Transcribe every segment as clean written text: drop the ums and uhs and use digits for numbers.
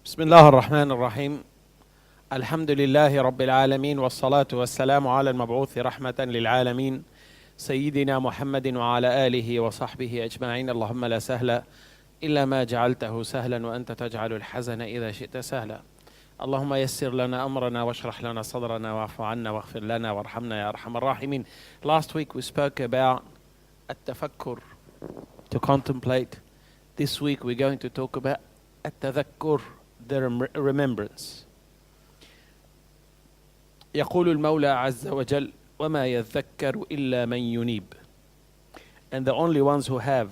بسم الله الرحمن الرحيم. الحمد لله رب العالمين والصلاة والسلام على المبعوث رحمة للعالمين سيدنا محمد وعلى آله وصحبه أجمعين. اللهم لا سهل إلا ما جعلته سهلا وأنت تجعل الحزن إذا شئت سهلا. اللهم يسر لنا أمرنا واشرح لنا صدرنا واعف عنا واغفر لنا وارحمنا يا أرحم الراحمين. Last week we spoke about التفكر, to contemplate. This week we're going to talk about التذكر, the remembrance. يقول المولى عز وجل وما يذكر إلا من ينيب. And the only ones who have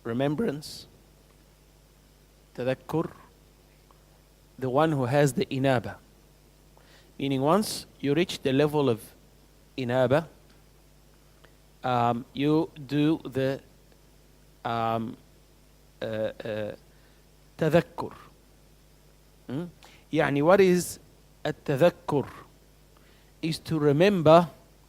remembrance, تذكر, the one who has the inaba. Meaning once you reach the level of inaba, you do the تذكر. يعني what is التذكر? Is to remember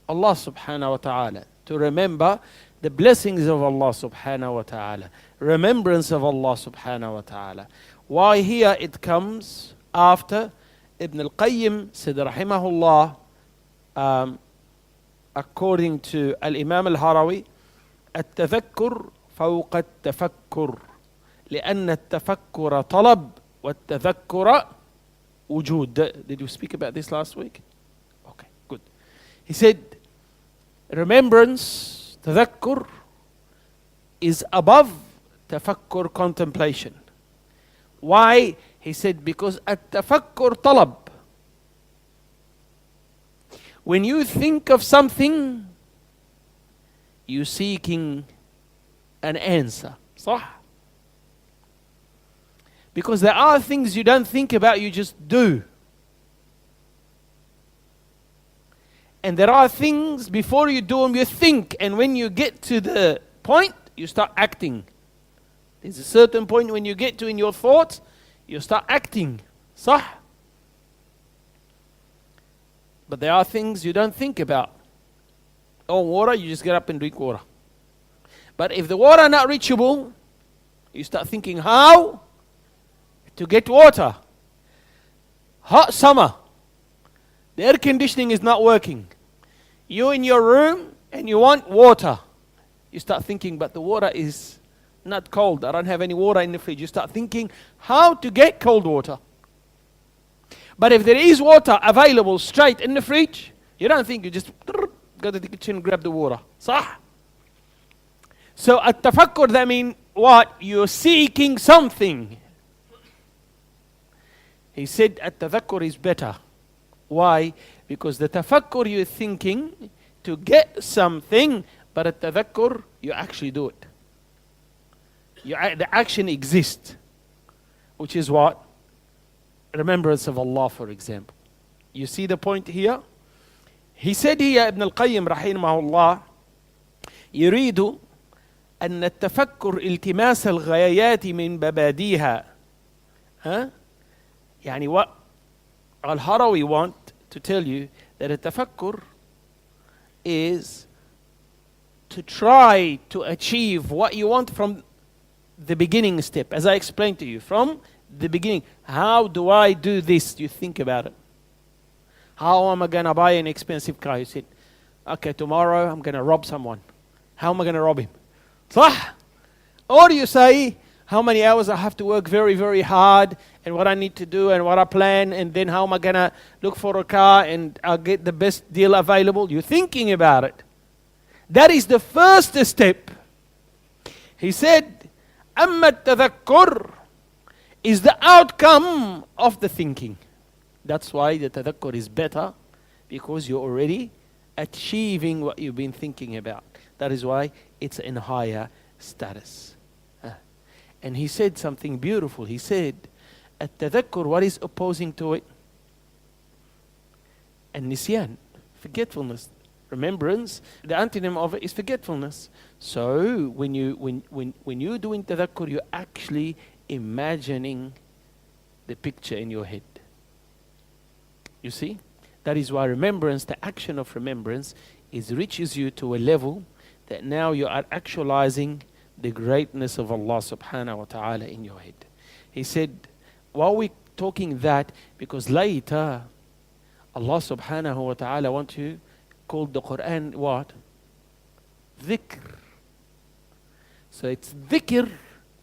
Allah subhanahu wa ta'ala, to remember the blessings of Allah subhanahu wa ta'ala, remembrance of Allah subhanahu wa ta'ala. Why here it comes after Ibn Al-Qayyim said rahimahullah, according to Al-Imam Al-Harawi, التذكر فوق التفكر لأن التفكر طلب والتذكر وجود. Did you speak about this last week? Okay, good. He said remembrance, تذكر, is above تفكر, contemplation. Why? He said because التفكر طلب. When you think of something, you're seeking an answer. صح? Because there are things you don't think about, you just do. And there are things before you do them, you think. And when you get to the point, you start acting. There's a certain point when you get to in your thoughts, you start acting. صح? But there are things you don't think about. Oh, water, you just get up and drink water. But if the water not reachable, you start thinking how to get water. Hot summer, the air conditioning is not working. You're in your room and you want water. You start thinking, but the water is not cold. I don't have any water in the fridge. You start thinking how to get cold water. But if there is water available straight in the fridge, you don't think, you just go to the kitchen and grab the water. صح? So التفكر, that means what? You're seeking something. He said التذكر is better. Why? Because the tafakkur you're thinking to get something, but التذكر you actually do it. The action exists, which is what? Remembrance of Allah, for example. You see the point here? He said here, Ibn Al-Qayyim رحمه الله, يريد أن التفكر التماس الغايات من مبادئها. يعني what Al-Harawi want to tell you, that a tafakkur is to try to achieve what you want from the beginning step. As I explained to you, from the beginning. How do I do this? You think about it. How am I going to buy an expensive car? You said, okay, tomorrow I'm going to rob someone. How am I going to rob him? صح? Or do you say, how many hours I have to work very, very hard, and what I need to do, and what I plan, and then how am I going to look for a car, and I'll get the best deal available? You're thinking about it. That is the first step. He said, أما التذكر is the outcome of the thinking. That's why the tadakkur is better, because you're already achieving what you've been thinking about. That is why it's in higher status. And he said something beautiful. He said, التذكر, what is opposing to it? النسيان, forgetfulness. Remembrance, the antonym of it is forgetfulness. So when you're doing tadakkur, you're actually imagining the picture in your head. You see? That is why remembrance, the action of remembrance, reaches you to a level that now you are actualizing the greatness of Allah subhanahu wa ta'ala in your head. He said, while we talking that because later Allah subhanahu wa ta'ala want to call the Quran what? Dhikr. So it's dhikr.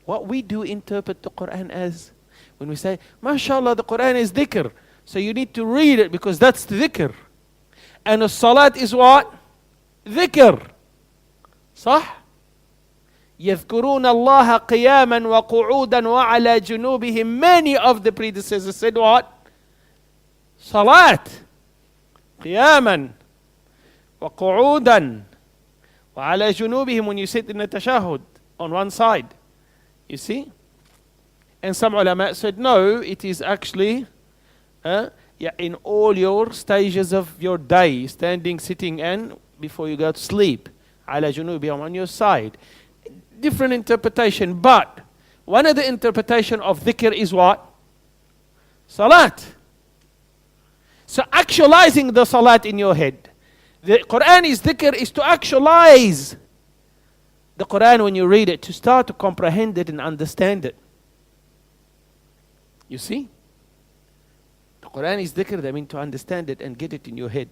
What we do interpret the Quran as, when we say, MashaAllah, the Quran is dhikr. So you need to read it because that's the dhikr. And the salat is what? Dhikr. صح؟ يذكرون الله قياما وقعودا وعلى جنوبهم. Many of the predecessors said what? Salat. قياما وقعودا وعلى جنوبهم, when you sit in the tashahud on one side. You see? And some ulama said no, it is actually in all your stages of your day, standing, sitting, and before you go to sleep. على جنوبهم, on your side. Different interpretation, but one of the interpretation of dhikr is what? Salat. So actualizing the salat in your head. The Quran is dhikr, is to actualize the Quran when you read it, to start to comprehend it and understand it. You see? The Quran is dhikr, that means to understand it and get it in your head.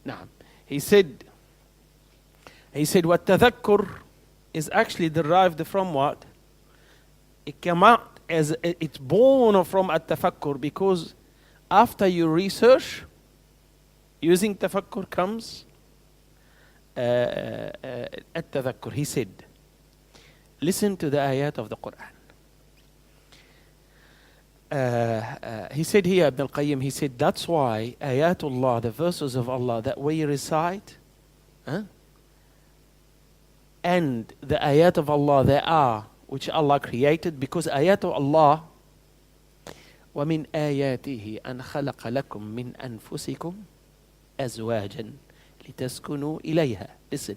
Now, he said, what tadhakkur is actually derived from what? It came out as, it's born from at-tafakkur, because after you research, using tafakkur comes at-tadhakkur. He said, listen to the ayat of the Quran. He said here, Al-Qayyim, he said, that's why ayatullah, the verses of Allah that we recite, and the ayat of Allah there are, which Allah created, because ayat of Allah, وَمِنْ آيَاتِهِ أَنْ خَلَقَ لَكُم مِّنْ أَنفُسِكُمْ أَزْوَاجًا لِتَسْكُنُوا إِلَيْهَا. Listen,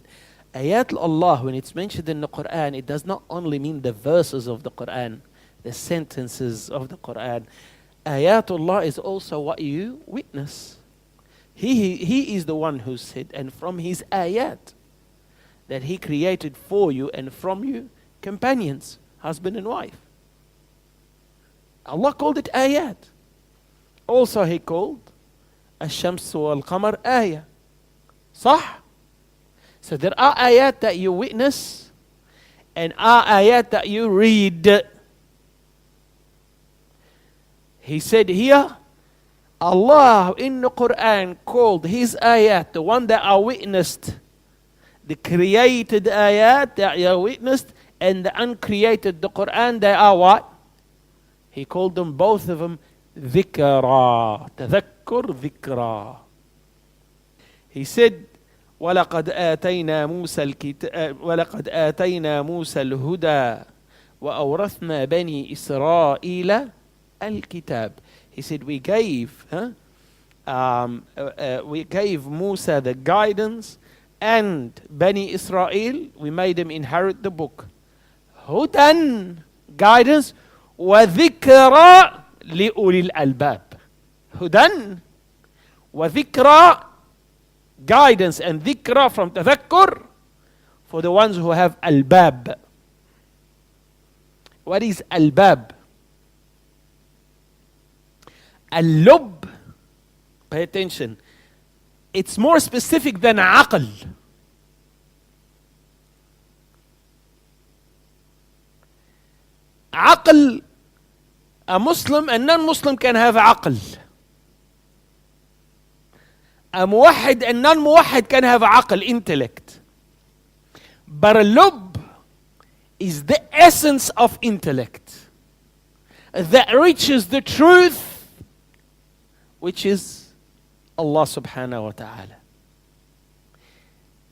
ayat Allah, when it's mentioned in the Quran, it does not only mean the verses of the Quran, the sentences of the Quran. Ayatullah is also what you witness. He is the one who said, and from his ayat, that he created for you and from you companions, husband and wife. Allah called it ayat. Also he called الشمس والقمر آية. صح? So there are ayat that you witness and are ayat that you read. He said here, Allah in the Quran called his ayat, the one that are witnessed, the created ayat that are witnessed, and the uncreated, the Quran, they are what? He called them, both of them, ذكرى. تذكر ذكرى. He said, ولقد آتينا موسى الهدى وأورثنا بني إسرائيل الكتاب. He said, we gave Musa the guidance, and Bani Israel, we made them inherit the book. Hudan, guidance, وذكرى لأولي الألباب. Hudan, وذكرى, guidance, and dhikra from tadhakkur for the ones who have albab. What is albab? Al-lub, pay attention, it's more specific than aql. Aql, a Muslim and non-Muslim can have aql. A muwahid and non-muwahid can have aql, intellect. But a lub is the essence of intellect that reaches the truth, which is Allah subhanahu wa ta'ala.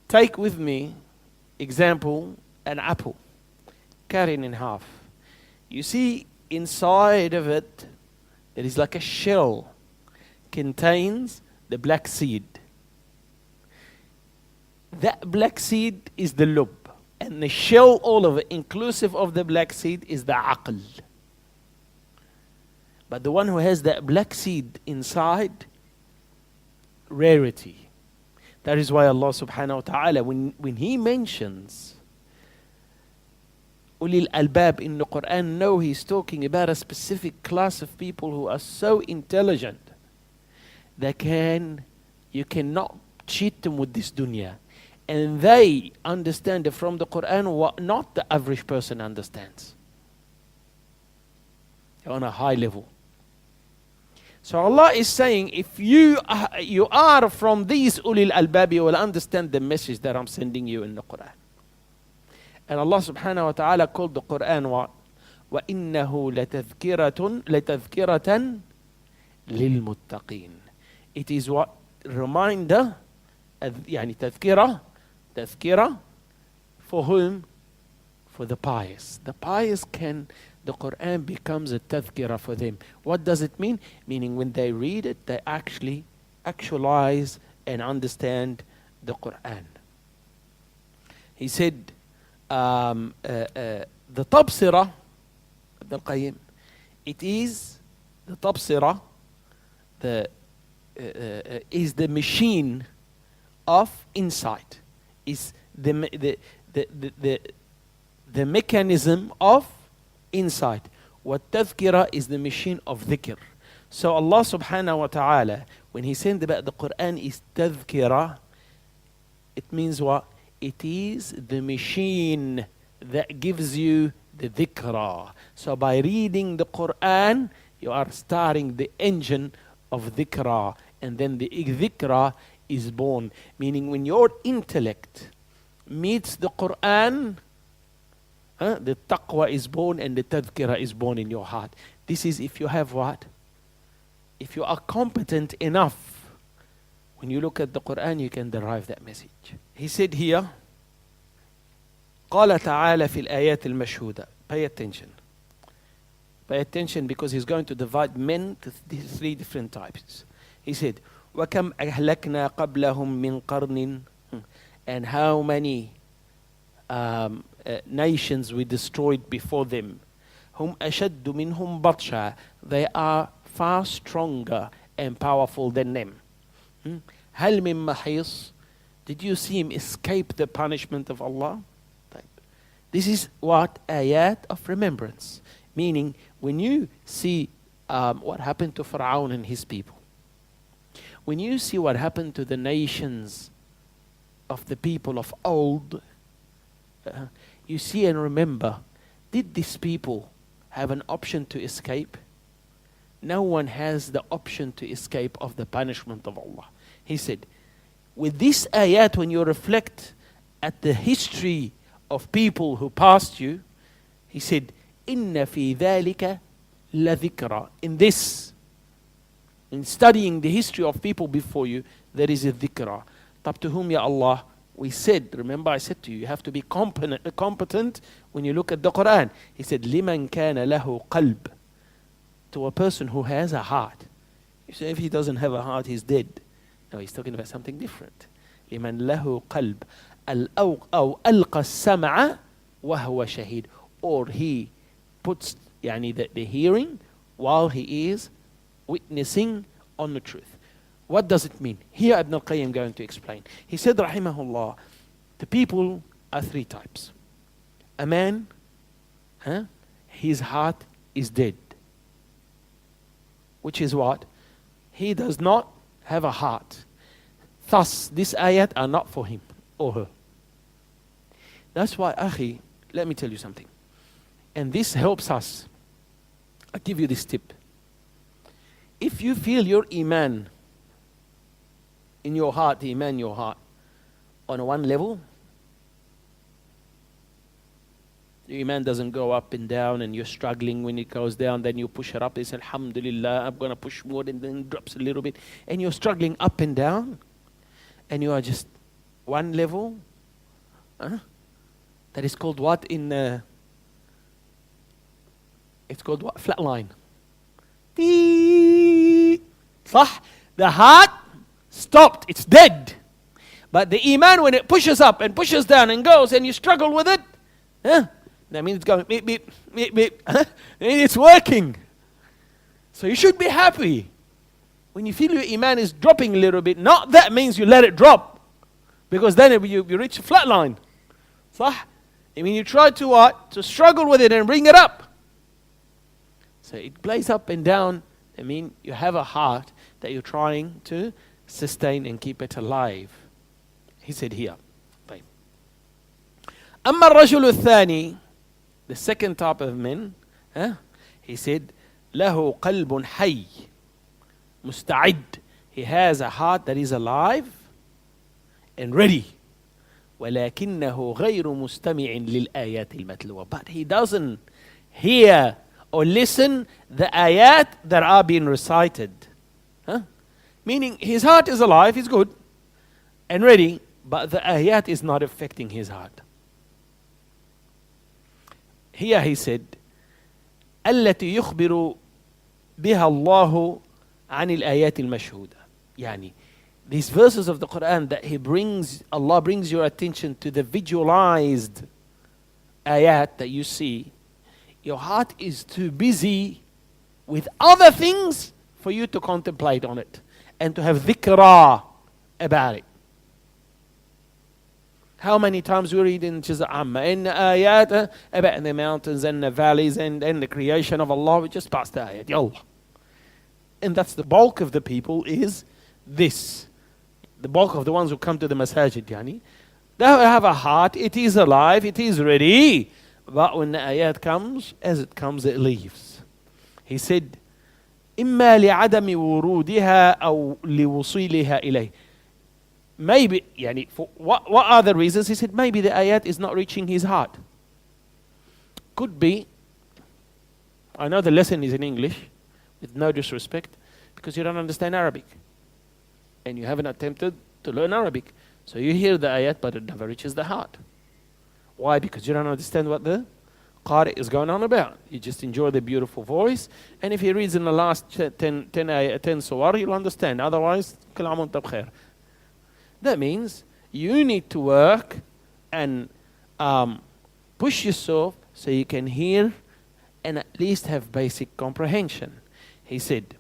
Take with me, example, an apple. Cut it in half. You see inside of it, there is like a shell, contains the black seed. That black seed is the lub. And the shell, all of it, inclusive of the black seed, is the aql. But the one who has that black seed inside, rarity. That is why Allah subhanahu wa ta'ala, when He mentions Ulil Albab in the Quran, no, he's talking about a specific class of people who are so intelligent that you cannot cheat them with this dunya. And they understand from the Quran what not the average person understands. They're on a high level. So Allah is saying, if you are from these ulil albab, you will understand the message that I'm sending you in the Quran. And Allah subhanahu wa ta'ala called the Quran what? وَإِنَّهُ لَتَذْكِرَةً لِلْمُتَّقِينَ. It is what? Reminder, يعني تذكرة for whom? For the pious. The pious the Quran becomes a tadhkirah for them. What does it mean? Meaning when they read it, they actually actualize and understand the Quran. He said, the tabsirah, Al-Qayyim, it is the tabsirah, is the machine of insight, is the mechanism of insight. What tadhkirah is the machine of dhikr. So Allah subhanahu wa ta'ala, when he said about the Quran is tadhkirah, it means what? It is the machine that gives you the dhikra. So by reading the Quran, you are starting the engine of dhikra. And then the dhikra is born. Meaning when your intellect meets the Quran, the taqwa is born and the tadhkirah is born in your heart. This is if you have what? If you are competent enough, when you look at the Quran, you can derive that message. He said here, قال تعالى في الآيات المشهودة. Pay attention. Pay attention because he's going to divide men to three different types. He said, وَكَمْ أَهْلَكْنَا قَبْلَهُمْ مِنْ قَرْنٍ. And how many nations we destroyed before them. هُمْ أَشَدُّ مِنْهُمْ بَطْشًا. They are far stronger and powerful than them. هَلْ مِنْ مَحِيصٍ. Did you see him escape the punishment of Allah? This is what? Ayat of remembrance. Meaning, when you see what happened to Pharaoh and his people, when you see what happened to the nations of the people of old, you see and remember, did these people have an option to escape? No one has the option to escape of the punishment of Allah. He said, with this ayat, when you reflect at the history of people who passed you, he said, إِنَّ فِي ذَلِكَ لَذِكْرًا. In studying the history of people before you, there is a dhikra. Tab to whom, Ya Allah? We said, remember I said to you, you have to be competent when you look at the Quran. He said, لِمَنْ كَانَ لَهُ قَلْبٍ. To a person who has a heart. You say, if he doesn't have a heart, he's dead. No, he's talking about something different. لِمَنْ لَهُ قَلْبٍ أو ألقى السمع وهو شهيد. Or he puts the hearing while he is witnessing on the truth. What does it mean? Here Ibn Al-Qayyim going to explain. He said, rahimahullah, the people are three types. A man, his heart is dead. Which is what? He does not have a heart. Thus, these ayat are not for him or her. That's why, akhi, let me tell you something. And this helps us. I'll give you this tip. If you feel your iman in your heart, the iman in your heart, on one level, your iman doesn't go up and down and you're struggling when it goes down, then you push it up, you say, Alhamdulillah, I'm going to push more, and then it drops a little bit, and you're struggling up and down, and you are just one level, that is called what it's called what? Flat line. صح? The heart stopped, it's dead. But the iman, when it pushes up and pushes down and goes and you struggle with it, that means it's going beep, beep, beep, beep. It's working. So you should be happy. When you feel your iman is dropping a little bit, not that means you let it drop. Because then you reach a flat line. صح? I mean, you try to what? To struggle with it and bring it up. So it plays up and down. I mean, you have a heart that you're trying to sustain and keep it alive. He said here. طيب. أما الرجل الثاني, the second type of men, he said, له قلب حي مستعد. He has a heart that is alive and ready. ولكنه غير مستمع للآيات المتلوة. But he doesn't hear or listen the ayat that are being recited. Meaning his heart is alive, he's good and ready, but the ayat is not affecting his heart. Here he said, التي يخبر بها الله عن الآيات المشهودة. يعني these verses of the Quran that Allah brings your attention to the visualized ayat that you see. Your heart is too busy with other things for you to contemplate on it and to have dhikra about it. How many times we read in Juz' Amma, in ayat about the mountains and the valleys and the creation of Allah, we just pass the ayat, yallah. And that's the bulk of the people is this. The bulk of the ones who come to the masajid, yani. They have a heart, it is alive, it is ready. But when the ayat comes, as it comes, it leaves. He said, إما لعدم ورودها أو لوصولها إليه. Maybe, yani, for what are the reasons? He said, maybe the ayat is not reaching his heart. Could be, I know the lesson is in English, with no disrespect, because you don't understand Arabic. And you haven't attempted to learn Arabic. So you hear the ayat, but it never reaches the heart. Why? Because you don't understand what the Qari is going on about. You just enjoy the beautiful voice. And if he reads in the last 10 surah, you'll understand. Otherwise, كل عام وانت بخير. That means you need to work and push yourself so you can hear and at least have basic comprehension. He said,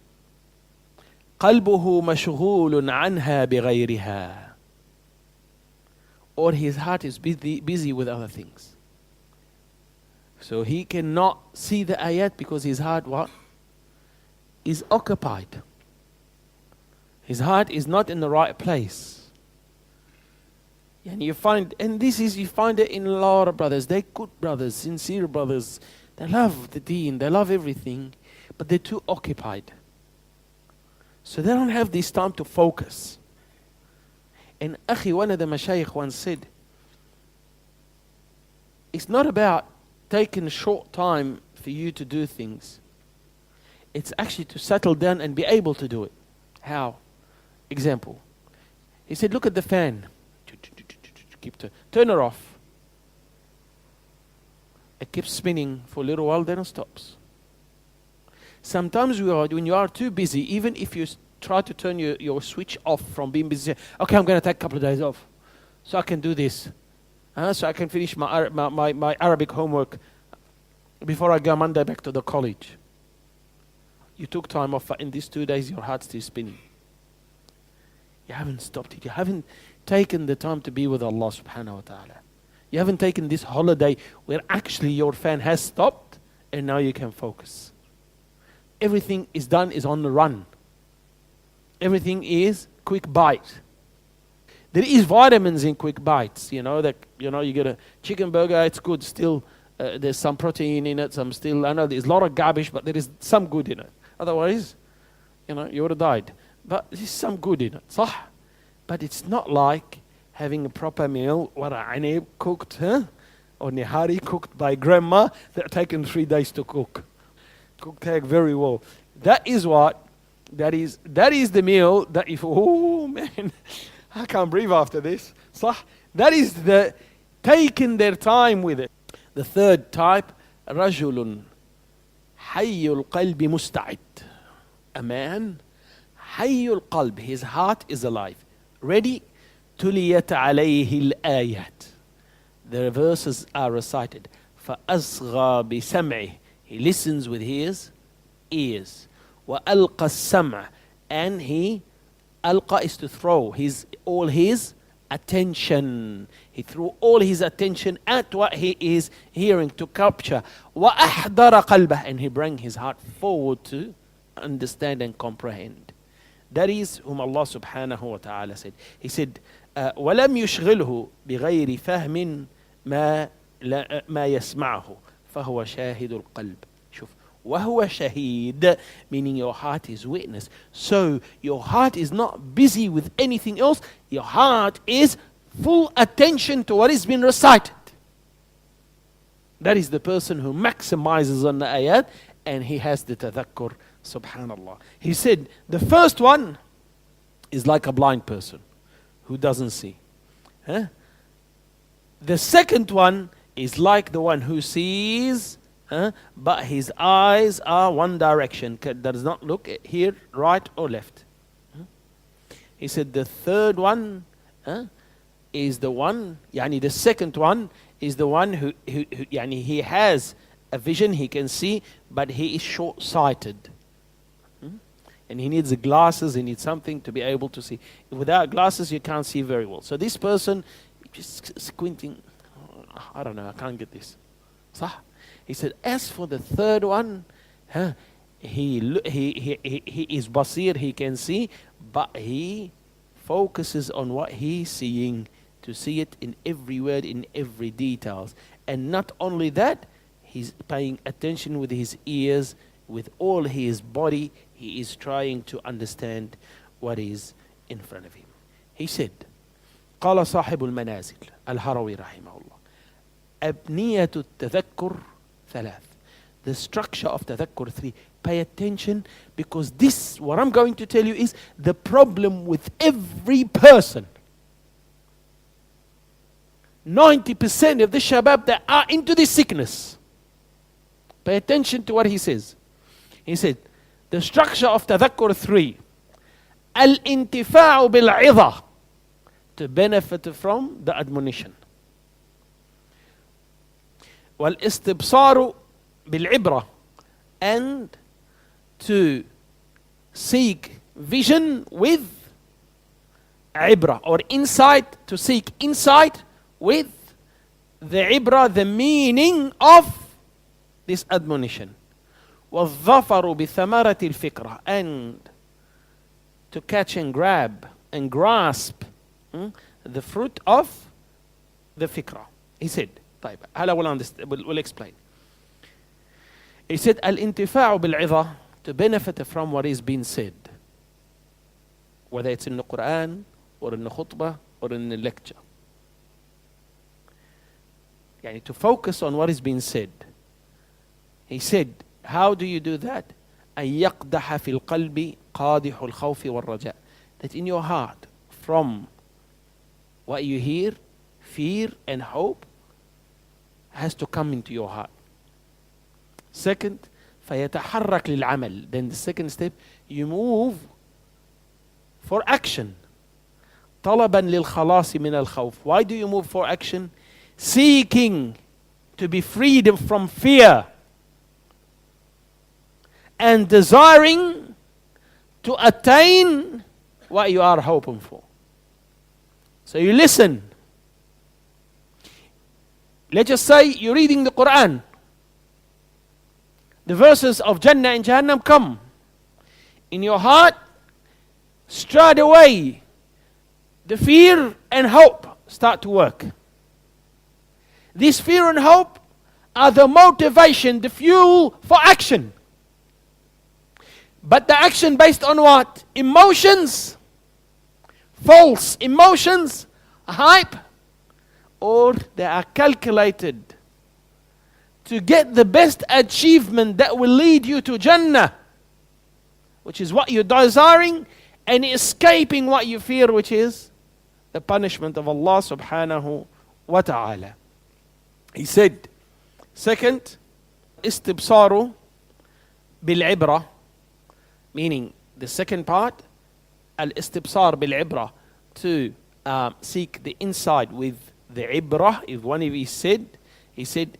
قلبه مشغول عنها بغيرها. Or his heart is busy with other things. So he cannot see the ayat because his heart what? Is occupied. His heart is not in the right place. And you find it in a lot of brothers. They're good brothers, sincere brothers. They love the deen, they love everything, but they're too occupied. So they don't have this time to focus. And Akhi, one of the mashayikh once said, it's not about taking a short time for you to do things. It's actually to settle down and be able to do it. How? Example. He said, look at the fan. Turn it off. It keeps spinning for a little while, then it stops. Sometimes when you are too busy, even if you try to turn your switch off from being busy, okay, I'm going to take a couple of days off so I can do this. So I can finish my Arabic homework before I go Monday back to the college. You took time off, but in these 2 days your heart's still spinning. You haven't stopped it. You haven't taken the time to be with Allah subhanahu wa ta'ala. You haven't taken this holiday where actually your fan has stopped and now you can focus. Everything is done, is on the run. Everything is quick bite. There is vitamins in quick bites, you get a chicken burger, it's good, still there's some protein in it, I know there's a lot of garbage, but there is some good in it. Otherwise, you would have died. But there's some good in it, صح? But it's not like having a proper meal, ورق cooked, or nihari cooked by grandma, that are taken 3 days to cook. Cooked egg very well. That is the meal that if, oh man, I can't breathe after this. صح? That is the taking their time with it. The third type, رجل حي القلب مستعد. A man, حي القلب, his heart is alive, ready. تليت عليه الآيات. The verses are recited. فأصغى بسمعه. He listens with his ears. وألقى السمع. And he, ألقى is to throw, all his attention. He threw all his attention at what he is hearing to capture. وَأَحْضَرَ قَلْبَهُ, and he bring his heart forward to understand and comprehend. That is whom Allah subhanahu wa ta'ala said. He said, وَلَمْ يُشْغِلْهُ بِغَيْرِ فَهْمٍ مَا يَسْمَعُهُ فَهُوَ شَاهِدُ الْقَلْبِ. شوف, وَهُوَ شَهِيد, meaning your heart is witness. So your heart is not busy with anything else. Your heart is full attention to what is being recited. That is the person who maximizes on the ayat, and he has the tadhakkur. Subhanallah. He said the first one is like a blind person who doesn't see. The second one is like the one who sees, but his eyes are one direction, does not look here, right or left. He said the third one is the one, the second one is the one who he has a vision, he can see, but he is short-sighted. And he needs the glasses, he needs something to be able to see. Without glasses, you can't see very well. So this person, just squinting, I don't know, I can't get this. He said, as for the third one, he is basir, he can see, but he focuses on what he's seeing, to see it in every word, in every details. And not only that, he's paying attention with his ears, with all his body. He is trying to understand what is in front of him. He said, قال صاحب المنازل الهروي رحمه الله أبنية التذكر ثلاث. The structure of tadhakkur 3. Pay attention, because this, what I'm going to tell you, is the problem with every person. 90% of the shabab that are into this sickness. Pay attention to what he says. He said, the structure of tadhakkur 3. Al-intifa'u bil-'idha, to benefit from the admonition. Wal-istibsaru bil-'ibra, and to seek vision with ibra, or insight, to seek insight with the ibra, the meaning of this admonition. وَالظَّفَرُ بِثَمَرَةِ الْفِكْرَةِ, and to catch and grab and grasp the fruit of the fikrah. He said, طيب, we'll explain. He said, الانتفاع بالعظة, to benefit from what is being said, whether it's in the Quran or in the khutbah or in the lecture. To focus on what is being said. He said, how do you do that? أن يقدح في القلب قادح الخوف والرجاء. That in your heart, from what you hear, fear and hope has to come into your heart. Second, فيتحرك للعمل. Then the second step, you move for action. طلبا للخلاص من الخوف. Why do you move for action? Seeking to be freed from fear, and desiring to attain what you are hoping for. So you listen. Let's just say you're reading the Quran. The verses of Jannah and Jahannam come. In your heart, straight away, the fear and hope start to work. This fear and hope are the motivation, the fuel for action. But the action based on what? Emotions, false emotions, hype, or they are calculated to get the best achievement that will lead you to Jannah, which is what you're desiring, and escaping what you fear, which is the punishment of Allah subhanahu wa ta'ala. He said, second, istibsaru bil-'ibra, meaning the second part, al-istibsar bil-'ibra, to seek the insight with the ibrah. If one of you said, he said,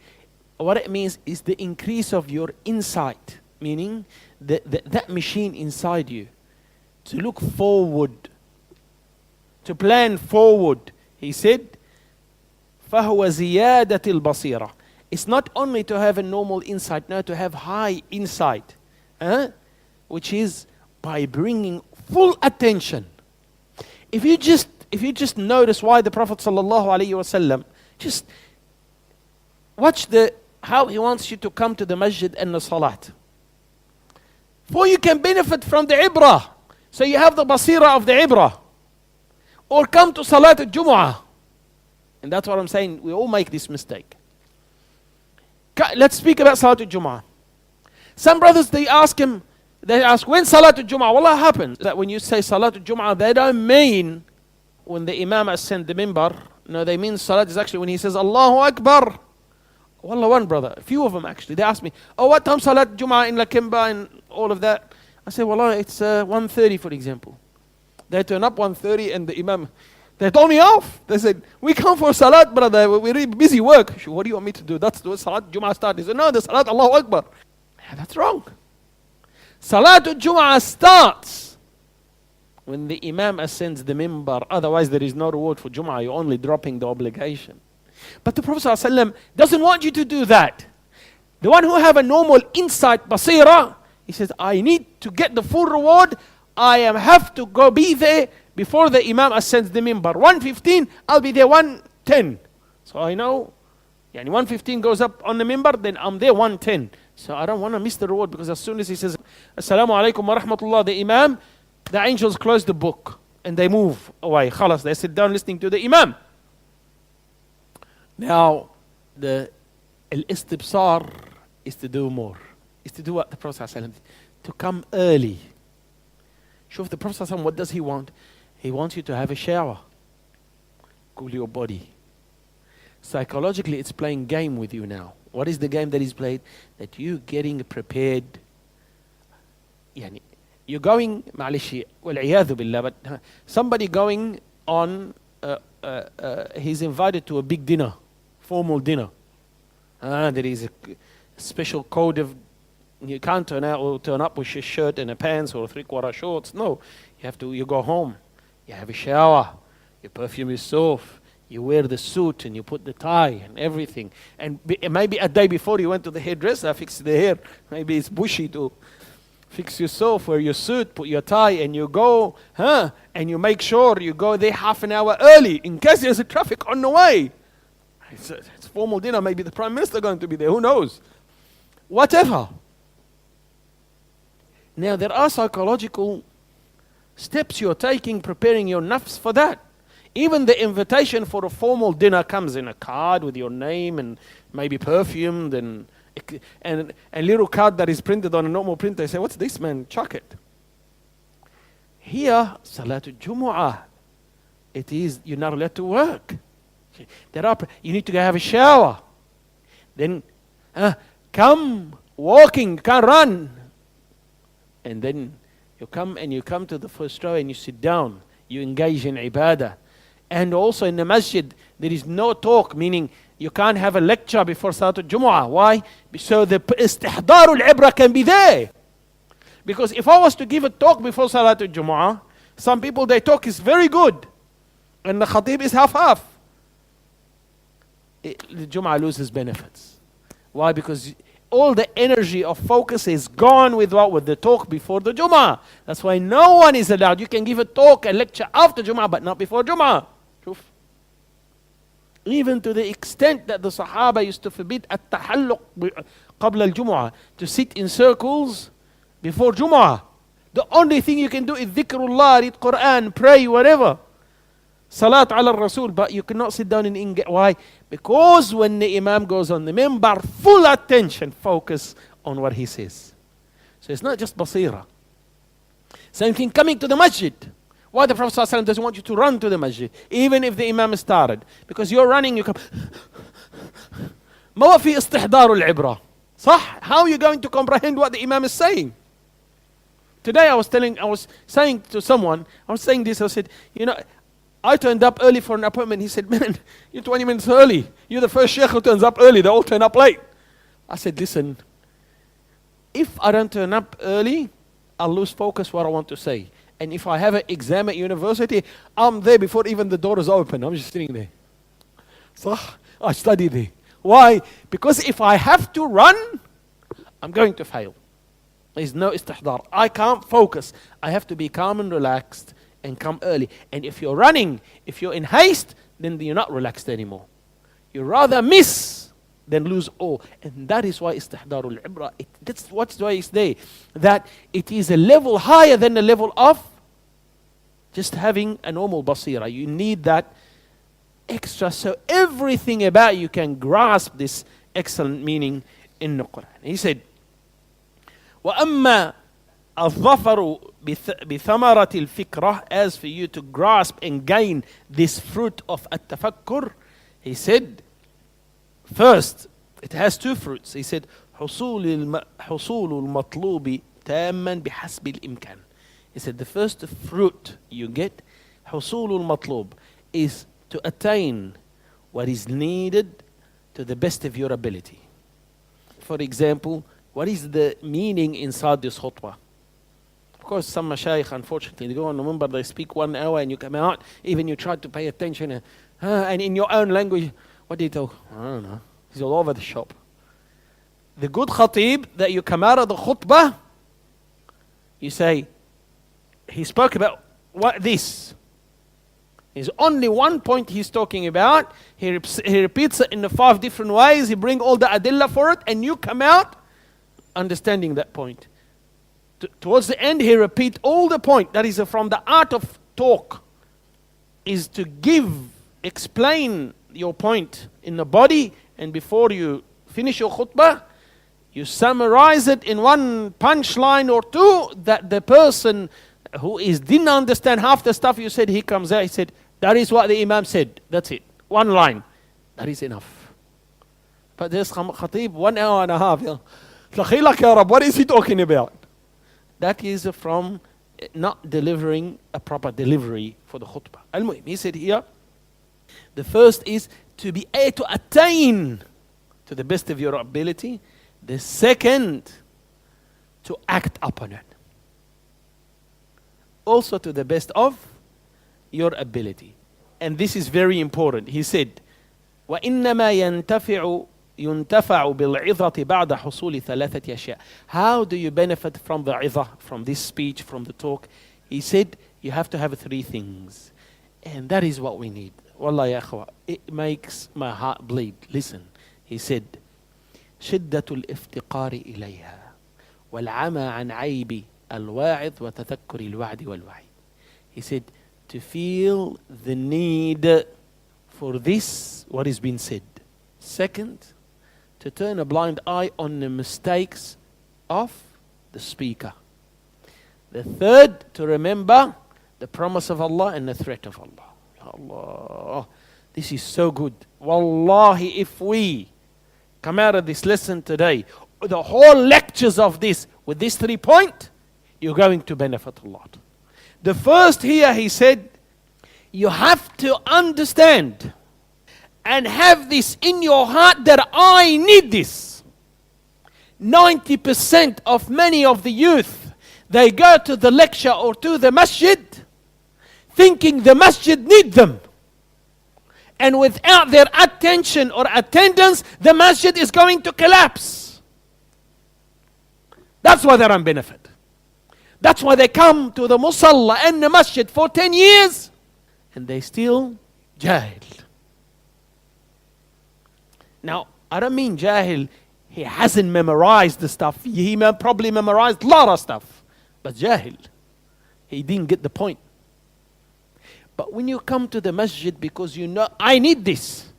what it means is the increase of your insight, meaning that machine inside you, to look forward, to plan forward, He said, فَهُوَ زِيَادَةِ الْبَصِيرَةِ. It's not only to have a normal insight, no, to have high insight, which is by bringing full attention. If you just notice why the Prophet ﷺ, just watch how he wants you to come to the masjid and the salat. For you can benefit from the ibrah. So you have the basira of the ibrah. Or come to salat al-jumu'ah. And that's what I'm saying. We all make this mistake. Let's speak about salat al-jumu'ah. Some brothers, they ask, when salat al-jumu'ah? Wallah happens that when you say salat al-jumu'ah, they don't mean when the imam ascend the minbar. No, they mean salat is actually when he says Allahu Akbar. Wallah, one brother, a few of them actually, they asked me, what time salat Jum'ah in Lakimba and all of that? I said, Wallah, it's 1:30 for example. They turn up 1:30 and the imam, they told me off. They said, we come for salat, brother, we're really busy work. What do you want me to do? That's the salat Jum'ah starts. He said, no, the salat Allahu Akbar. Yeah, that's wrong. Salat Jum'ah starts when the imam ascends the minbar. Otherwise there is no reward for Jum'ah. You're only dropping the obligation. But the Prophet ﷺ doesn't want you to do that. The one who have a normal insight, basira, he says, I need to get the full reward. I have to go be there before the imam ascends the minbar. 1:15, I'll be there 1:10. So I know, 1:15 goes up on the minbar, then I'm there 1:10. So I don't want to miss the reward, because as soon as he says, Assalamu alaikum wa rahmatullah, the imam, the angels close the book and they move away. Khalas, they sit down listening to the imam. Now, the al-istibsar is to do more. Is to do what the Prophet ﷺ, to come early. Shuf, the Prophet ﷺ, what does he want? He wants you to have a shower. Cool your body. Psychologically, it's playing game with you now. What is the game that is played? That you getting prepared. You're going, ma'alishi, wal-'iyadhu billah, but somebody going on, he's invited to a big dinner. Formal dinner. There is a special code of, you can't turn up with a shirt and a pants or 3/4 shorts. No, you go home, you have a shower, you perfume yourself, you wear the suit and you put the tie and everything. And maybe a day before you went to the hairdresser, fix the hair. Maybe it's bushy to fix yourself, wear your suit, put your tie, and you go, and you make sure you go there half an hour early in case there's a traffic on the way. It's formal dinner, maybe the Prime Minister going to be there, who knows? Whatever. Now there are psychological steps you're taking, preparing your nafs for that. Even the invitation for a formal dinner comes in a card with your name and maybe perfumed and a little card that is printed on a normal printer. I say, what's this, man? Chuck it. Here, Salatul Jumu'ah, it is, you're not allowed to work. You need to go have a shower. Then come walking, can't run. And then you come to the first row and you sit down. You engage in ibadah. And also in the masjid, there is no talk, meaning you can't have a lecture before Salatul Jumu'ah. Why? So the istihdarul ibra can be there. Because if I was to give a talk before Salatul Jumu'ah, some people, their talk is very good. And the khatib is half-half. The Jumu'ah loses benefits. Why? Because all the energy of focus is gone with the talk before the Jumu'ah. That's why no one is allowed. You can give a talk, a lecture after Jumu'ah, but not before Jumu'ah. Even to the extent that the Sahaba used to forbid at-tahalluq qabla al-Jumu'ah, to sit in circles before Jumu'ah. The only thing you can do is dhikrullah, read Quran, pray, whatever. Salat ala Rasul, but you cannot sit down and engage. Why? Because when the Imam goes on the minbar, full attention, focus on what he says. So it's not just basira. Same thing coming to the masjid. Why the Prophet ﷺ doesn't want you to run to the masjid, even if the Imam is started. Because you're running, you come. ما في استحضار العبرة. صح? How are you going to comprehend what the Imam is saying? Today I was saying to someone, I said, I turned up early for an appointment. He said, man, you're 20 minutes early. You're the first sheikh who turns up early. They all turn up late. I said, listen, if I don't turn up early, I'll lose focus what I want to say. And if I have an exam at university, I'm there before even the door is open. I'm just sitting there. So I study there. Why? Because if I have to run, I'm going to fail. There's no istihdar. I can't focus. I have to be calm and relaxed and come early. And if you're running, if you're in haste, then you're not relaxed anymore. You rather miss than lose all. And that is why istihdarul ibra, that's why it's there. That it is a level higher than the level of just having a normal basira. You need that extra, so everything about you can grasp this excellent meaning in the Quran. He said, وَأَمَّا الظَّفَرُ بِثَمَرَةِ الْفِكْرَةِ, as for you to grasp and gain this fruit of at-tafakkur, he said, first, it has two fruits. He said, حصول المطلوب تاما بحسب الإمكان. He said, the first fruit you get, حصول المطلوب, is to attain what is needed to the best of your ability. For example, what is the meaning inside this khutbah? Of course, some mashayikh, unfortunately, they go on Remember, they speak 1 hour and you come out, even you try to pay attention, and in your own language, what do you talk? I don't know. He's all over the shop. The good khatib, that you come out of the khutbah, you say, he spoke about what this. There's only one point he's talking about. He repeats it in the 5 different ways. He brings all the adillah for it, and you come out understanding that point. Towards the end, he repeats all the point. That is from the art of talk, is to explain your point in the body, and before you finish your khutbah, you summarize it in one punchline or two, that the person who didn't understand half the stuff you said, he comes out, he said, that is what the Imam said. That's it. One line. That is enough. But this khatib, 1 hour and a half. Lakhilak ya Rab, what is he talking about? That is from not delivering a proper delivery for the khutbah. Al-Muhim, he said here, the first is to be able to attain to the best of your ability. The second, to act upon it. Also to the best of your ability. And this is very important. He said, وَإِنَّمَا يُنْتَفَعُ بِالْعِظَةِ بَعْدَ حُصُولِ ثَلَاثَةِ أَشْيَاء. How do you benefit from the izah, from this speech, from the talk? He said, you have to have 3 things. And that is what we need. Wallah ya akhwa, it makes my heart bleed. Listen. He said, شدة الافتقار إليها والعمى عن عيب الواعظ وتذكر الوعد والوعيد. He said, to feel the need for this, what has been said. Second, to turn a blind eye on the mistakes of the speaker. The third, to remember the promise of Allah and the threat of Allah. Allah, this is so good. Wallahi, if we come out of this lesson today, the whole lectures of this, with these 3 points, you're going to benefit a lot. The first here, he said, you have to understand and have this in your heart that I need this. 90% of many of the youth, they go to the lecture or to the masjid thinking the masjid need them. And without their attention or attendance, the masjid is going to collapse. That's why they're on benefit. That's why they come to the musalla and the masjid for 10 years and they still jahil. Now, I don't mean jahil, he hasn't memorized the stuff. He probably memorized a lot of stuff. But jahil, he didn't get the point. But when you come to the masjid because you know, I need this.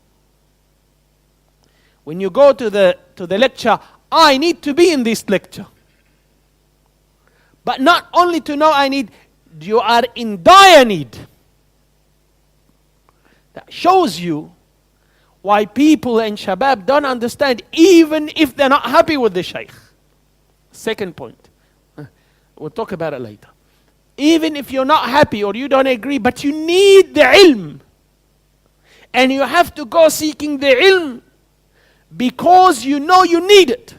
When you go to the lecture, I need to be in this lecture. But not only to know I need, you are in dire need. That shows you why people and shabab don't understand, even if they're not happy with the Sheikh. Second point. We'll talk about it later. Even if you're not happy or you don't agree, but you need the ilm. And you have to go seeking the ilm because you know you need it.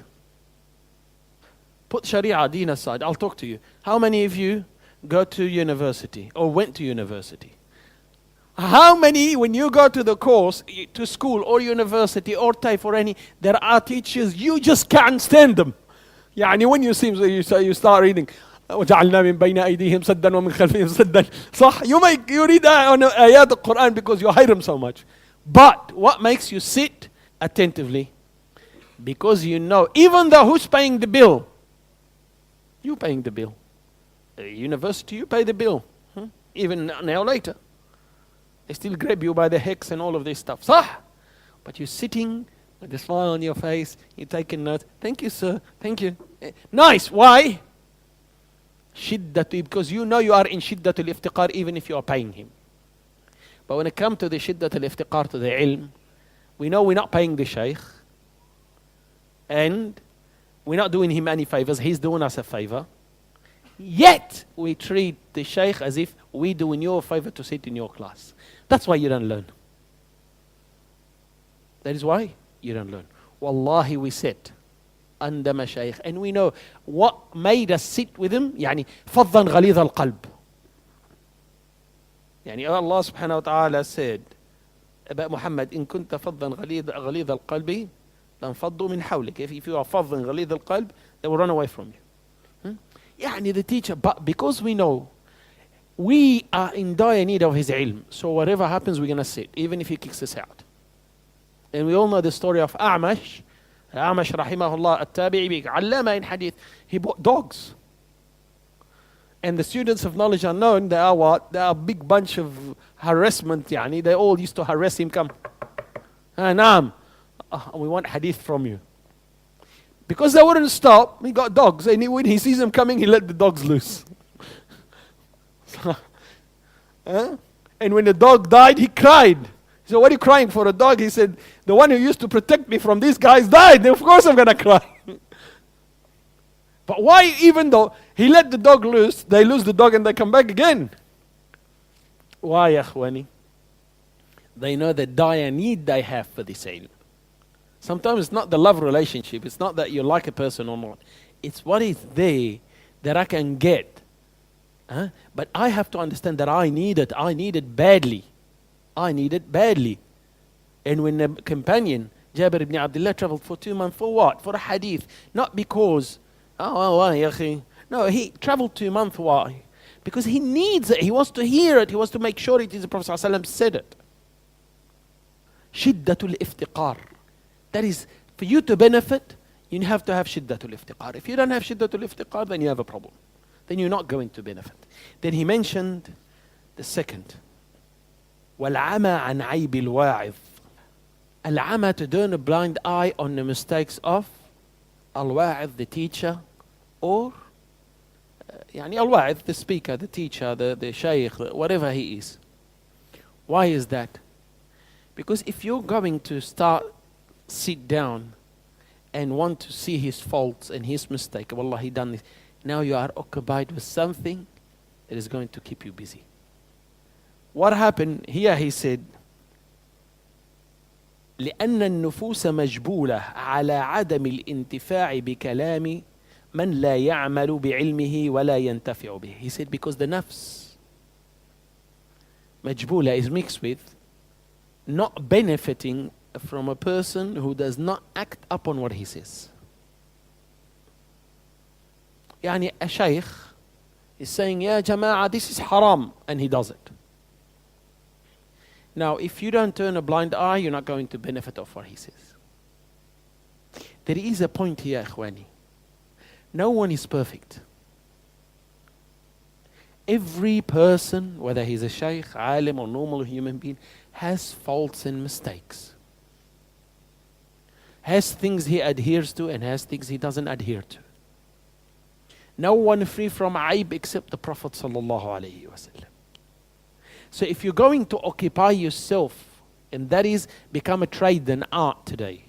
Put Sharia deen aside. I'll talk to you. How many of you go to university or went to university? How many, when you go to the course, to school or university or TAFE or any, there are teachers, you just can't stand them. يعني when you see, you start reading, وجعلنا من بين أيديهم سدا ومن خلفهم سدا. صح, you read آيات القرآن because you hate them so much. But what makes you sit attentively? Because you know, even though who's paying the bill? You paying the bill. The university, you pay the bill. Even now later. They still grab you by the hex and all of this stuff. Sah! But you're sitting with a smile on your face, you're taking notes. Thank you, sir. Thank you. Nice. Why? Shiddatu, because you know you are in shiddatul iftiqar even if you are paying him. But when it comes to the shiddatul iftiqar, to the ilm, we know we're not paying the Sheikh. And we're not doing him any favors. He's doing us a favor. Yet, we treat the Sheikh as if we're doing you a favor to sit in your class. That's why you don't learn. That is why you don't learn. Wallahi, we sit under Mashaykh and we know what made us sit with him. يعني فظا غليظ القلب. يعني Allah subhanahu wa ta'ala said about Muhammad, إن كنت فظا غليظ القلب لانفضوا من حولك. If you are فظا غليظ القلب, they will run away from you. يعني the teacher, but because we know we are in dire need of his ilm, so whatever happens, we're going to sit, even if he kicks us out. And we all know the story of A'mash. A'mash rahimahullah, at-tabi'i, allama in hadith. He bought dogs. And the students of knowledge are known, they are what? They are a big bunch of harassment, yani. They all used to harass him, come. Naam, we want hadith from you. Because they wouldn't stop, he got dogs. And when he sees them coming, he let the dogs loose. And when the dog died, he cried. He said, what are you crying for, a dog? He said, the one who used to protect me from these guys died. Of course I'm going to cry. But why, even though he let the dog loose, they lose the dog and they come back again? Why, akhwani? They know the dire need they have for this ilm. Sometimes it's not the love relationship. It's not that you like a person or not. It's what is there that I can get. But I have to understand that I need it. I need it badly. I need it badly. And when the companion, Jabir ibn Abdullah, traveled for 2 months, for what? For a hadith. Not because, no, he traveled 2 months. Why? Because he needs it. He wants to hear it. He wants to make sure it is the Prophet ﷺ said it. Shiddatul iftiqar. That is, for you to benefit, you have to have shiddatul iftiqar. If you don't have shiddatul iftiqar, then you have a problem. Then you're not going to benefit. Then he mentioned the second. وَالْعَمَى عَنْ عَيْبِ الْوَاعِظِ. Al-'ama, to turn a blind eye on the mistakes of al-wa'idh, the teacher, or يعني al-wa'idh, the speaker, the teacher, the shaykh, whatever he is. Why is that? Because if you're going to sit down and want to see his faults and his mistake, wallah, he done this. Now you are occupied with something that is going to keep you busy. What happened here? He said, لأن النفوس مجبولة على عدم الانتفاع بكلام من لا يعمل بعلمه ولا ينتفع به. He said because the nafs مجبولة is mixed with not benefiting from a person who does not act upon what he says. يعني a shaykh is saying, Ya Jama'ah, this is haram, and he does it. Now, if you don't turn a blind eye, you're not going to benefit of what he says. There is a point here, ikhwani. No one is perfect. Every person, whether he's a shaykh, alim, or normal human being, has faults and mistakes. Has things he adheres to and has things he doesn't adhere to. No one free from aib except the Prophet sallallahu alaihi wasallam. So if you're going to occupy yourself, and that is become a trade and art today.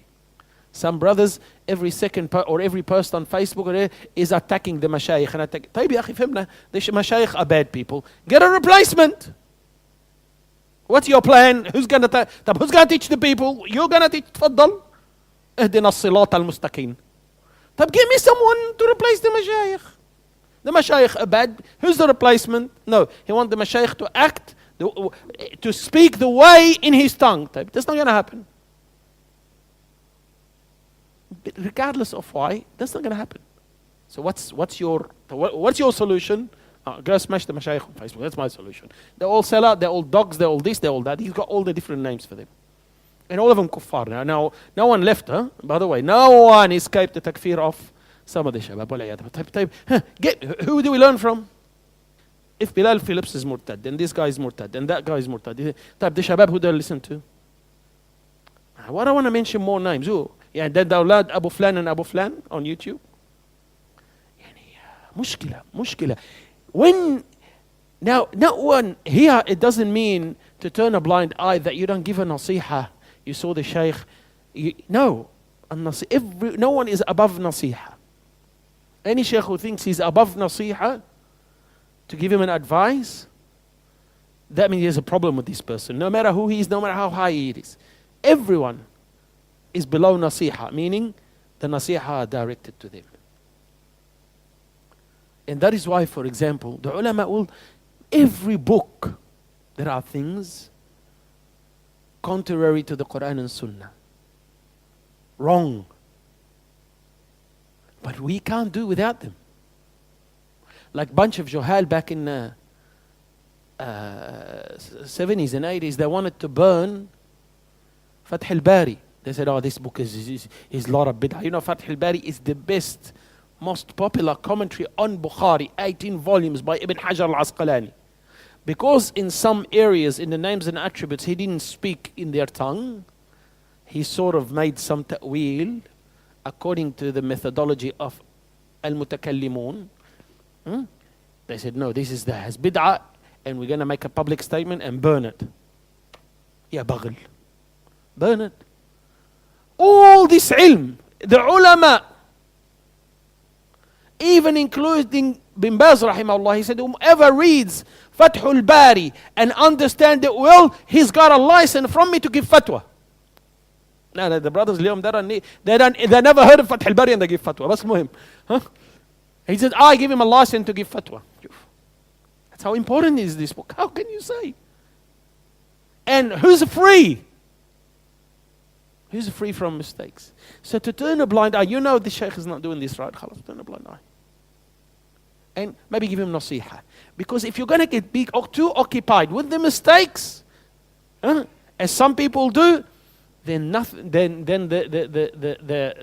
Some brothers, every second or every post on Facebook is attacking the mashayikh. طيب يا أخي فهمنا, the mashayikh are bad people. Get a replacement. What's your plan? Who's going to teach the people? You're going to teach. تفضل. اهدنا الصراط المستقيم. طب give me someone to replace the mashayikh. The mashayikh are bad. Who's the replacement? No, he wants the mashayikh to act, to speak the way in his tongue. That's not going to happen. But regardless of why, that's not going to happen. So what's your solution? Go smash the mashayikh on Facebook. That's my solution. They're all sellout, they're all dogs, they're all this, they're all that. He's got all the different names for them. And all of them kuffar. Now no one left, huh? By the way, no one escaped the takfir of some of the shabab. Who do we learn from? If Bilal Phillips is murtad, then this guy is murtad, and that guy is murtad. The shabab who they listen to? What I want to mention more names. Who? Yeah, then the awlad Abu Flan and Abu Flan on YouTube. Mushkila. When now not one here, it doesn't mean to turn a blind eye that you don't give a nasiha. You saw the Sheikh. No one is above nasiha. Any Sheikh who thinks he's above nasiha, to give him an advice, that means he has a problem with this person. No matter who he is, no matter how high he is. Everyone is below nasiha, meaning the nasiha are directed to them. And that is why, for example, the ulama will, every book, there are things contrary to the Quran and Sunnah. Wrong. But we can't do without them. Like bunch of Juhal back in the 70s and 80s, they wanted to burn Fath al-Bari. They said, this book is a lot of bid'ah. You know, Fath al-Bari is the best, most popular commentary on Bukhari, 18 volumes by Ibn Hajar al-Asqalani. Because in some areas, in the names and attributes, he didn't speak in their tongue, he sort of made some ta'wil according to the methodology of al-mutakallimun. They said, no, this is the has bid'ah, and we're going to make a public statement and burn it. Ya baghil. Burn it. All this ilm, the ulama, even including Bin Baz rahimahullah, he said, whoever reads Fathul Bari and understand it well, he's got a license from me to give fatwa. Now the brothers they never heard of Fathul Bari and they give fatwa. What's muhim? Huh? He said, I give him a license to give fatwa. That's how important is this book. How can you say? And who's free? Who's free from mistakes? So to turn a blind eye, you know the Sheikh is not doing this right. Khalas, turn a blind eye. And maybe give him nasiha. Because if you're going to get too occupied with the mistakes, as some people do, then the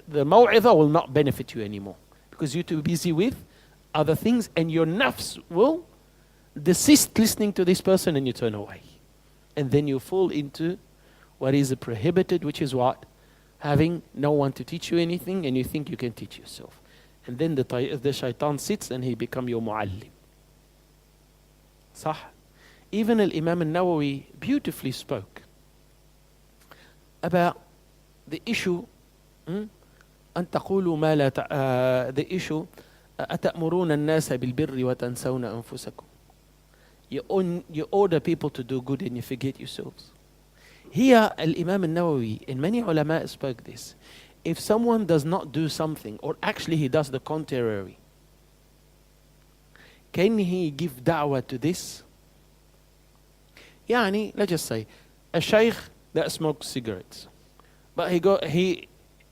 maw'idha will not benefit you anymore. Because you're too busy with other things, and your nafs will desist listening to this person, and you turn away. And then you fall into what is prohibited, which is what? Having no one to teach you anything, and you think you can teach yourself. And then the shaitan sits and he become your muallim. Sah. Even Al-Imam Al-Nawawi beautifully spoke about the issue أن تقولوا ما لا the issue أتأمرون الناس بالبر وتنسون أنفسكم. You order people to do good and you forget yourselves. Here Al-Imam Al-Nawawi and many ulama spoke this. If someone does not do something, or actually he does the contrary, can he give da'wah to this? Yani, let's just say, a sheikh that smokes cigarettes, but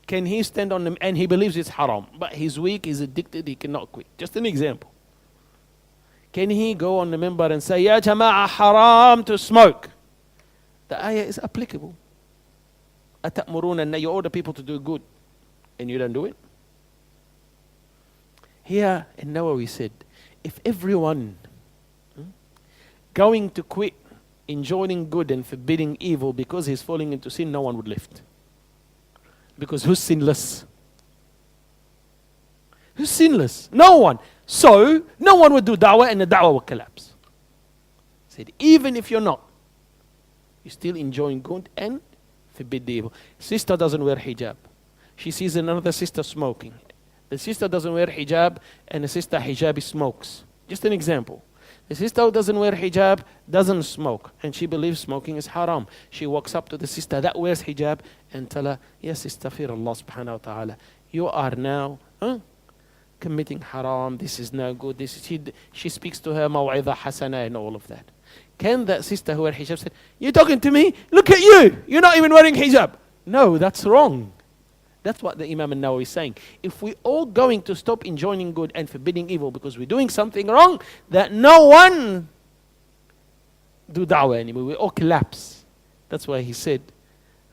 can he stand on them and he believes it's haram, but he's weak, he's addicted, he cannot quit. Just an example. Can he go on the minbar and say, Ya jama'ah, haram to smoke? The ayah is applicable. أتأمرون أن you order people to do good and you don't do it. Here in Nawawi said, if everyone going to quit enjoining good and forbidding evil because he's falling into sin, no one would lift. Because who's sinless? Who's sinless? No one. So no one would do da'wah and the da'wah will collapse. He said, even if you're not, you're still enjoying good and forbid the evil. Sister doesn't wear hijab. She sees another sister smoking. The sister doesn't wear hijab and the sister hijabi smokes. Just an example. The sister who doesn't wear hijab doesn't smoke and she believes smoking is haram. She walks up to the sister that wears hijab and tell her, yes, astaghfir Allah subhanahu wa ta'ala. You are now committing haram, this is no good, she speaks to her maw'idha hasana and all of that. Can that sister who wear hijab say, you're talking to me? Look at you! You're not even wearing hijab! No, that's wrong. That's what the Imam al-Nawawi is saying. If we're all going to stop enjoining good and forbidding evil because we're doing something wrong, that no one do da'wah anymore. We all collapse. That's why he said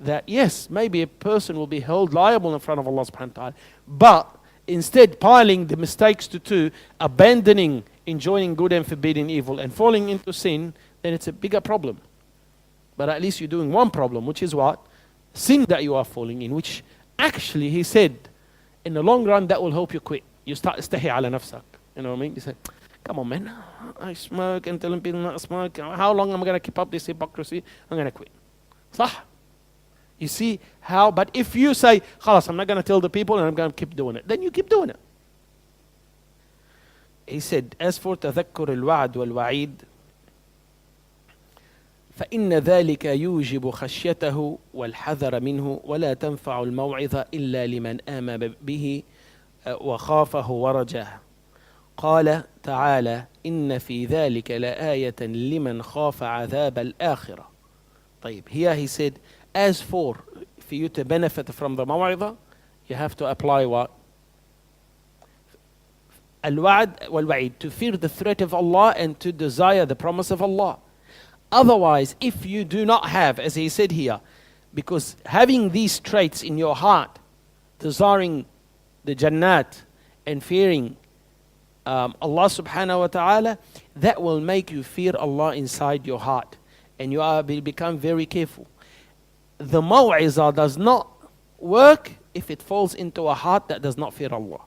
that yes, maybe a person will be held liable in front of Allah subhanahu wa ta'ala, but instead piling the mistakes to two, abandoning enjoining good and forbidding evil and falling into sin, then it's a bigger problem. But at least you're doing one problem, which is what? Sin that you are falling in, which actually he said in the long run that will help you quit. You start istahi ala nafsak. You know what I mean? You say, come on man, I smoke and telling people not to smoke. How long am I going to keep up this hypocrisy? I'm going to quit. Sah? You see how? But if you say, khalas, I'm not going to tell the people and I'm going to keep doing it, then you keep doing it. He said, as for تذكر الوعد والوعيد فإن ذلك يوجب خشيته والحذر منه ولا تنفع الموعظة إلا لمن آمن به وخافه ورجاه. قال تعالى إن في ذلك لآية لمن خاف عذاب الآخرة. طيب, here he said, as for you to benefit from the maw'idha, you have to apply what? Al-wa'd wal-wa'id, to fear the threat of Allah and to desire the promise of Allah. Otherwise, if you do not have, as he said here, because having these traits in your heart, desiring the Jannat and fearing Allah subhanahu wa ta'ala, that will make you fear Allah inside your heart. And you will become very careful. The maw'izah does not work if it falls into a heart that does not fear Allah.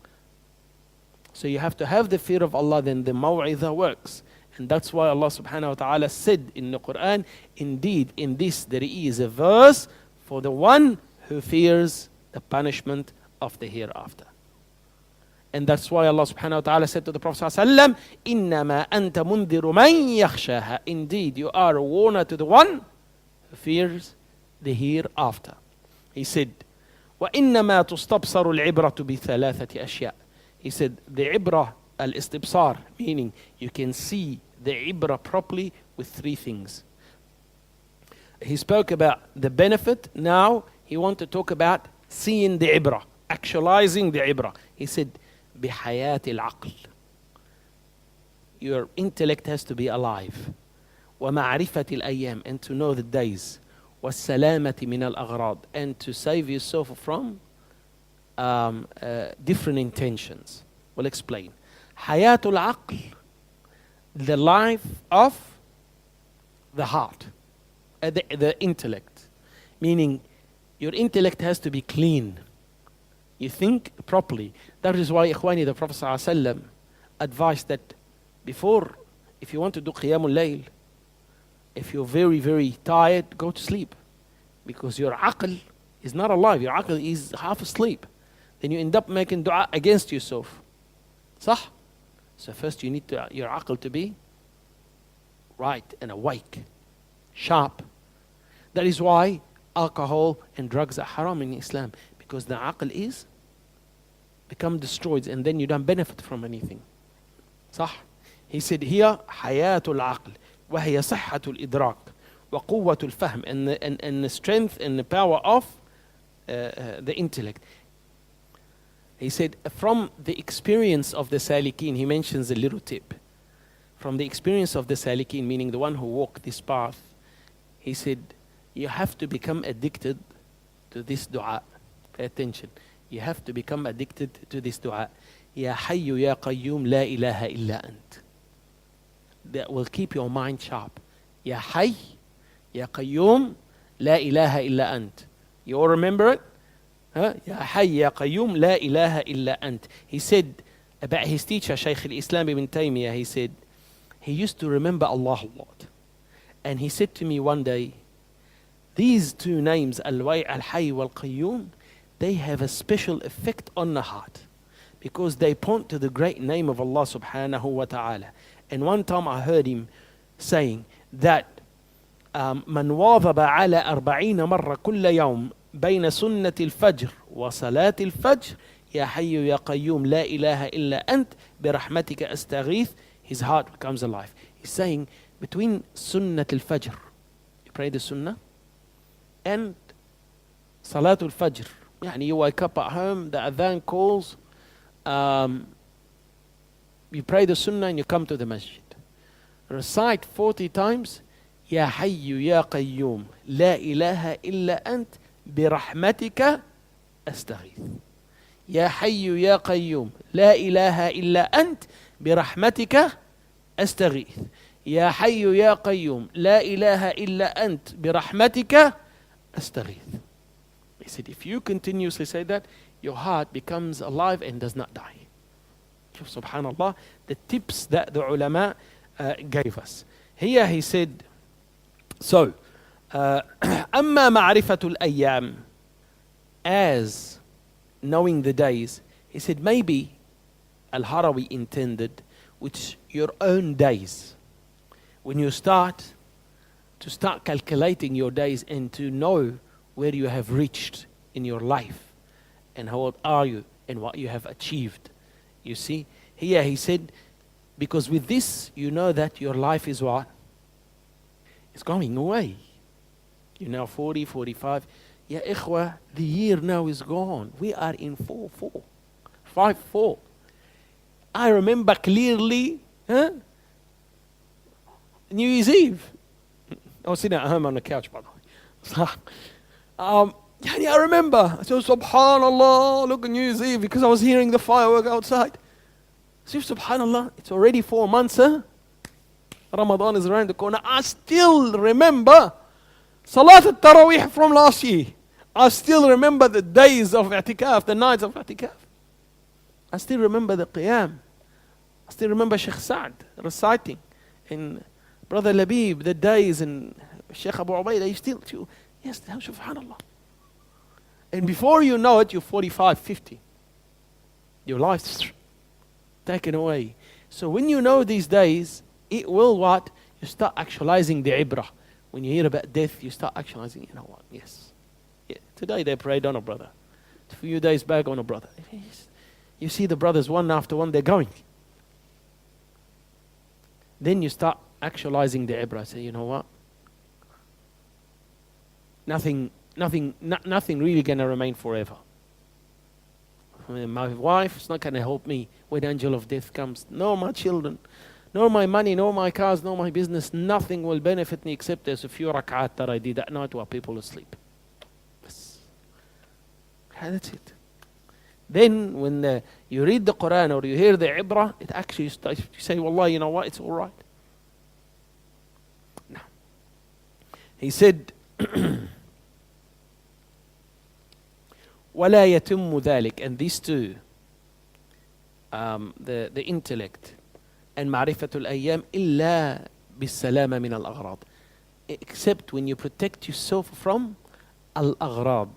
So you have to have the fear of Allah, then the maw'izah works. And that's why Allah subhanahu wa ta'ala said in the Quran, indeed in this there is a verse for the one who fears the punishment of the hereafter. And that's why Allah subhanahu wa ta'ala said to the Prophet sallallahu alaihi wasallam, إِنَّمَا أَنْتَ مُنذِرُ مَنْ يَخْشَاهَا. Indeed, you are a warner to the one who fears the hereafter. He said, وَإِنَّمَا تُسْتَبْصَرُ الْعِبْرَةُ بِثَلَاثَةِ أَشْيَاء. He said, the ibrah al-istibsar, meaning you can see the ibrah properly with three things. He spoke about the benefit. Now he wants to talk about seeing the ibrah, actualizing the ibrah. He said, بِحَيَاةِ الْعَقْلِ. Your intellect has to be alive. وَمَعْرِفَةِ الْأَيَّامِ, and to know the days. وَالسَّلَامَةِ مِنَ الْأَغْرَاضِ, and to save yourself from different intentions. We'll explain. Hayatul Aql, the life of the heart, the intellect. Meaning, your intellect has to be clean. You think properly. That is why, Ikhwani, the Prophet ﷺ advised that before, if you want to do Qiyamul Layl, if you're very, very tired, go to sleep. Because your aql is not alive. Your aql is half asleep. Then you end up making dua against yourself. Sah? So first you need your aql to be right and awake, sharp. That is why alcohol and drugs are haram in Islam. Because the aql is become destroyed and then you don't benefit from anything. Sah? He said here, hayatul aql, وهي صحة الإدراك وقوة الفهم, and the strength and the power of the intellect. He said, from the experience of the Salikeen, he mentions a little tip. From the experience of the Salikeen, meaning the one who walked this path, he said, you have to become addicted to this dua. Pay attention. You have to become addicted to this dua. Ya Hayyu Ya Qayyum La ilaha illa ant. That will keep your mind sharp. Ya Hayy Ya Qayyum La ilaha illa ant. You all remember it? Ya Hayy Ya Qayyum La ilaha illa ant. He said about his teacher, Sheikh al-Islam ibn Taymiyyah, he said, he used to remember Allah a lot. And he said to me one day, these two names, Al-Hayy wal-Qayyum, they have a special effect on the heart. Because they point to the great name of Allah subhanahu wa ta'ala. And one time I heard him saying that من واظب على 40 مرة كل يوم بين سنة الفجر وصلاة الفجر يا حي يا قيوم لا إله إلا أنت برحمتك أستغيث, his heart becomes alive. He's saying between Sunnah al-Fajr, you pray the Sunnah, and Salatul Fajr, يعني you wake up at home, the Adhan calls, you pray the Sunnah and you come to the masjid. Recite 40 times, يا حي يا قيوم لا إله إلا أنت برحمتك أستغيث. يا حي يا قيوم لا إله إلا أنت برحمتك أستغيث. يا حي يا قيوم لا إله إلا أنت برحمتك أستغيث. He said, if you continuously say that, your heart becomes alive and does not die. Subhanallah, the tips that the ulama gave us. Here he said, so, أما معرفة الأيام, as knowing the days, he said maybe Al-Harawi intended which your own days. When you start calculating your days and to know where you have reached in your life and how old are you and what you have achieved. You see, here he said, because with this you know that your life is what? It's going away. You're now 40, 45. Ya ikhwa, the year now is gone. We are in 4-4. 5-4. I remember clearly, New Year's Eve. I was sitting at home on the couch, by the way. I remember. I said, Subhanallah, look at New Year's Eve, because I was hearing the firework outside. I said, Subhanallah, it's already 4 months, huh? Ramadan is around the corner. I still remember Salat al-Tarawih from last year. I still remember the days of i'tikaf, the nights of i'tikaf. I still remember the qiyam. I still remember Sheikh Sa'd reciting. And Brother Labib, the days, and Sheikh Abu Ubaydah, you still, yes, subhanallah. And before you know it, you're 45, 50. Your life's taken away. So when you know these days, it will what? You start actualizing the ibrah. When you hear about death, you start actualizing, you know what? Yes. Yeah. Today they prayed on a brother. A few days back on a brother. You see the brothers one after one, they're going. Then you start actualizing the ibrah. Say, you know what? Nothing really going to remain forever. My wife is not going to help me when the angel of death comes. Nor my children, nor my money, nor my cars, nor my business. Nothing will benefit me except there's a few rak'at that I did at night while people are asleep. Yes. That's it. Then when you read the Quran or you hear the ibrah, it actually starts, you say, Wallah, you know what, it's all right. Now, he said, وَلَا يَتِمُّ ذَلِكَ, and these two, the intellect and معرفة الأيام إلا بالسلامة من الأغراض, except when you protect yourself from al-aghrad,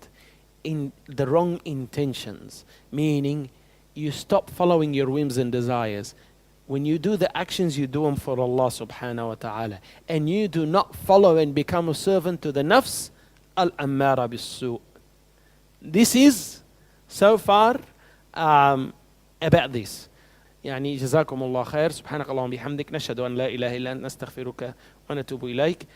in the wrong intentions, meaning you stop following your whims and desires. When you do the actions, you do them for Allah subhanahu wa ta'ala, and you do not follow and become a servant to the nafs al-ammara bis-su'. This is so far about this. يعني جزاكم الله خير. سبحانك اللهم وبحمدك نشهد أن لا إله إلا أنت نستغفرك ونتوب إليك.